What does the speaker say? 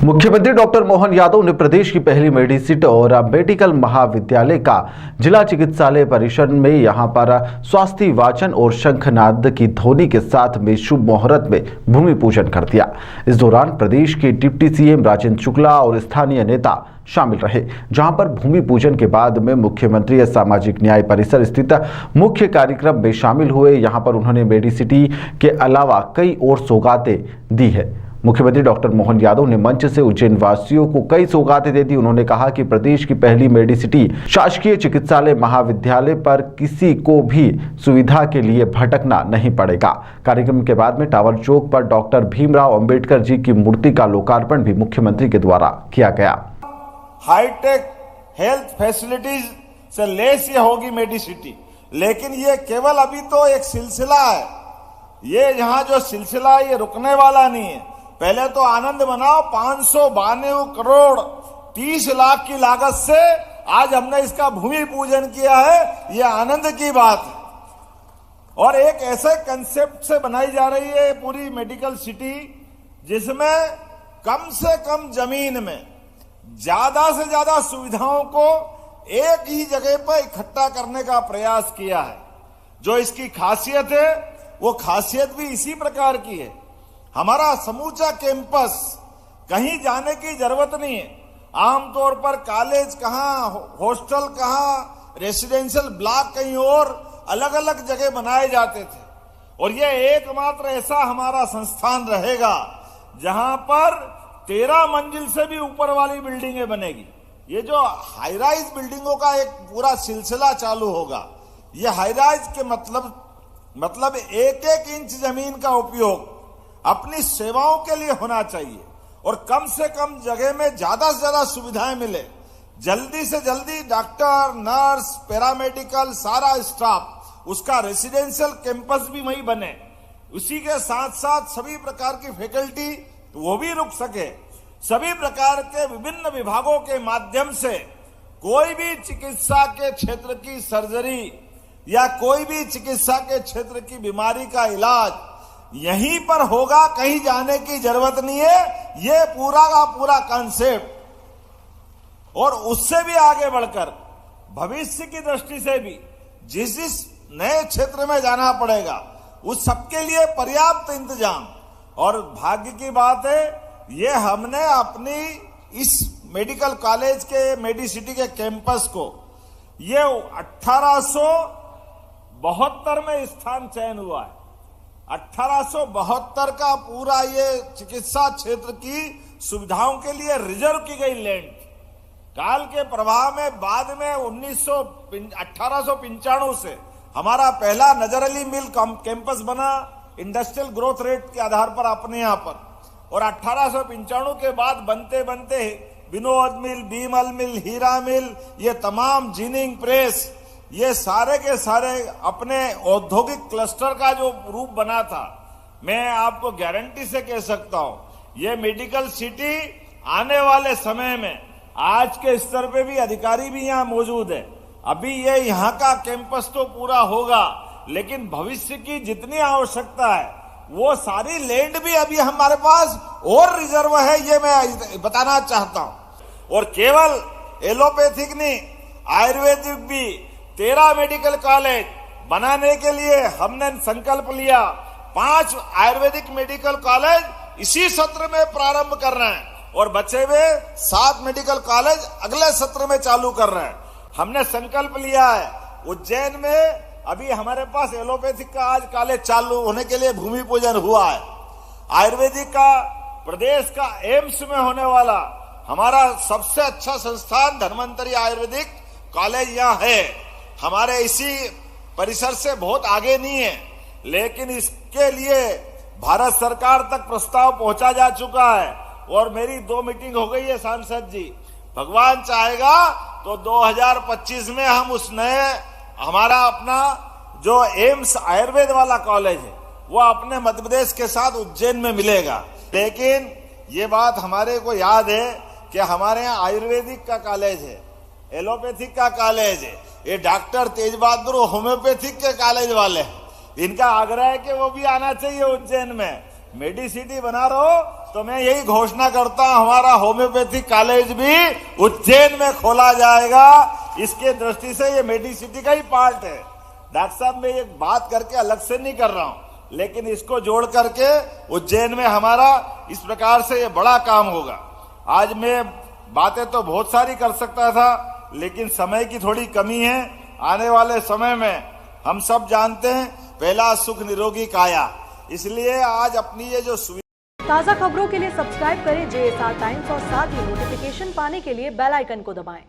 मुख्यमंत्री डॉक्टर मोहन यादव ने प्रदेश की पहली मेडिसिटी और मेडिकल महाविद्यालय का जिला चिकित्सालय परिसर में यहां पर स्वास्थ्य वाचन और शंखनाद की ध्वनि के साथ में शुभ मुहूर्त में भूमि पूजन कर दिया। इस दौरान प्रदेश के डिप्टी सीएम राजेंद्र शुक्ला और स्थानीय नेता शामिल रहे, जहां पर भूमि पूजन के बाद में मुख्यमंत्री सामाजिक न्याय परिसर स्थित मुख्य कार्यक्रम में शामिल हुए। यहां पर उन्होंने मेडिसिटी के अलावा कई और सौगातें दी है। मुख्यमंत्री डॉक्टर मोहन यादव ने मंच से उज्जैन वासियों को कई सौगातें दे दी। उन्होंने कहा कि प्रदेश की पहली मेडिसिटी शासकीय चिकित्सालय महाविद्यालय पर किसी को भी सुविधा के लिए भटकना नहीं पड़ेगा। कार्यक्रम के बाद में टावर चौक पर डॉक्टर भीमराव अंबेडकर जी की मूर्ति का लोकार्पण भी मुख्यमंत्री के द्वारा किया गया। हाईटेक हेल्थ फैसिलिटीज से लेस ये होगी मेडिसिटी, लेकिन ये केवल अभी तो एक सिलसिला है। ये यहाँ जो सिलसिला है ये रुकने वाला नहीं है। पहले तो आनंद मनाओ, 592 करोड़ 30 लाख की लागत से आज हमने इसका भूमि पूजन किया है। ये आनंद की बात है। और एक ऐसे कंसेप्ट से बनाई जा रही है पूरी मेडिकल सिटी, जिसमें कम से कम जमीन में ज्यादा से ज्यादा सुविधाओं को एक ही जगह पर इकट्ठा करने का प्रयास किया है। जो इसकी खासियत है वो खासियत भी इसी प्रकार की है। हमारा समूचा कैंपस, कहीं जाने की जरूरत नहीं है। आमतौर पर कॉलेज कहाँ, हॉस्टल कहाँ, रेसिडेंशियल ब्लॉक कहीं और अलग अलग जगह बनाए जाते थे, और ये एकमात्र ऐसा हमारा संस्थान रहेगा जहां पर 13 मंजिल से भी ऊपर वाली बिल्डिंगें बनेगी। ये जो हाई राइज बिल्डिंगों का एक पूरा सिलसिला चालू होगा। ये हाई राइज के मतलब एक एक इंच जमीन का उपयोग अपनी सेवाओं के लिए होना चाहिए, और कम से कम जगह में ज्यादा से ज्यादा सुविधाएं मिले। जल्दी से जल्दी डॉक्टर, नर्स, पैरामेडिकल सारा स्टाफ, उसका रेसिडेंशियल कैंपस भी वही बने। उसी के साथ साथ सभी प्रकार की फैकल्टी वो भी रुक सके। सभी प्रकार के विभिन्न विभागों के माध्यम से कोई भी चिकित्सा के क्षेत्र की सर्जरी या कोई भी चिकित्सा के क्षेत्र की बीमारी का इलाज यहीं पर होगा, कहीं जाने की जरूरत नहीं है। ये पूरा का पूरा कॉन्सेप्ट, और उससे भी आगे बढ़कर भविष्य की दृष्टि से भी जिस जिस नए क्षेत्र में जाना पड़ेगा उस सबके लिए पर्याप्त इंतजाम। और भाग्य की बात है, ये हमने अपनी इस मेडिकल कॉलेज के मेडिसिटी के कैंपस को ये 1872 में स्थान चयन हुआ है। 1872 का पूरा ये चिकित्सा क्षेत्र की सुविधाओं के लिए रिजर्व की गई लैंड। काल के प्रभाव में बाद में 1895 से हमारा पहला नजर अली मिल कैंपस बना, इंडस्ट्रियल ग्रोथ रेट के आधार पर अपने यहाँ पर। और 1895 के बाद बनते बनते विनोद मिल, बीमल मिल, हीरा मिल, ये तमाम जिनिंग प्रेस, ये सारे के सारे अपने औद्योगिक क्लस्टर का जो रूप बना था, मैं आपको गारंटी से कह सकता हूं, ये मेडिकल सिटी आने वाले समय में आज के स्तर पे भी अधिकारी भी यहां मौजूद है। अभी ये यहाँ का कैंपस तो पूरा होगा, लेकिन भविष्य की जितनी आवश्यकता है वो सारी लैंड भी अभी हमारे पास और रिजर्व है, ये मैं बताना चाहता हूं। और केवल एलोपैथिक नहीं, आयुर्वेदिक भी 13 मेडिकल कॉलेज बनाने के लिए हमने संकल्प लिया। 5 आयुर्वेदिक मेडिकल कॉलेज इसी सत्र में प्रारंभ कर रहे हैं, और बचे हुए 7 मेडिकल कॉलेज अगले सत्र में चालू कर रहे हैं। हमने संकल्प लिया है। उज्जैन में अभी हमारे पास एलोपैथिक का आज कॉलेज चालू होने के लिए भूमि पूजन हुआ है। आयुर्वेदिक का प्रदेश का एम्स में होने वाला हमारा सबसे अच्छा संस्थान धन्वंतरी आयुर्वेदिक कॉलेज यहाँ है। हमारे इसी परिसर से बहुत आगे नहीं है, लेकिन इसके लिए भारत सरकार तक प्रस्ताव पहुंचा जा चुका है, और मेरी 2 मीटिंग हो गई है सांसद जी। भगवान चाहेगा तो 2025 में हम उस नए हमारा अपना जो एम्स आयुर्वेद वाला कॉलेज है वो अपने मध्य प्रदेश के साथ उज्जैन में मिलेगा। लेकिन ये बात हमारे को याद है कि हमारे यहाँ आयुर्वेदिक का कॉलेज है, एलोपैथिक का कॉलेज है, ये डॉक्टर तेज बहादुर होम्योपैथिक के कॉलेज वाले हैं। इनका आग्रह है कि वो भी आना चाहिए उज्जैन में। मेडिसिटी बना रहे हो तो मैं यही घोषणा करता हूं, हमारा होम्योपैथिक कॉलेज भी उज्जैन में खोला जाएगा। इसके दृष्टि से ये मेडिसिटी का ही पार्ट है। डॉक्टर साहब, मैं एक बात करके अलग से नहीं कर रहा हूं, लेकिन इसको जोड़ करके उज्जैन में हमारा इस प्रकार से ये बड़ा काम होगा। आज मैं बातें तो बहुत सारी कर सकता था, लेकिन समय की थोड़ी कमी है। आने वाले समय में हम सब जानते हैं, पहला सुख निरोगी काया, इसलिए आज अपनी ये जो ताज़ा खबरों के लिए सब्सक्राइब करें JSR टाइम्स और साथ ही नोटिफिकेशन पाने के लिए बेल आइकन को दबाएं।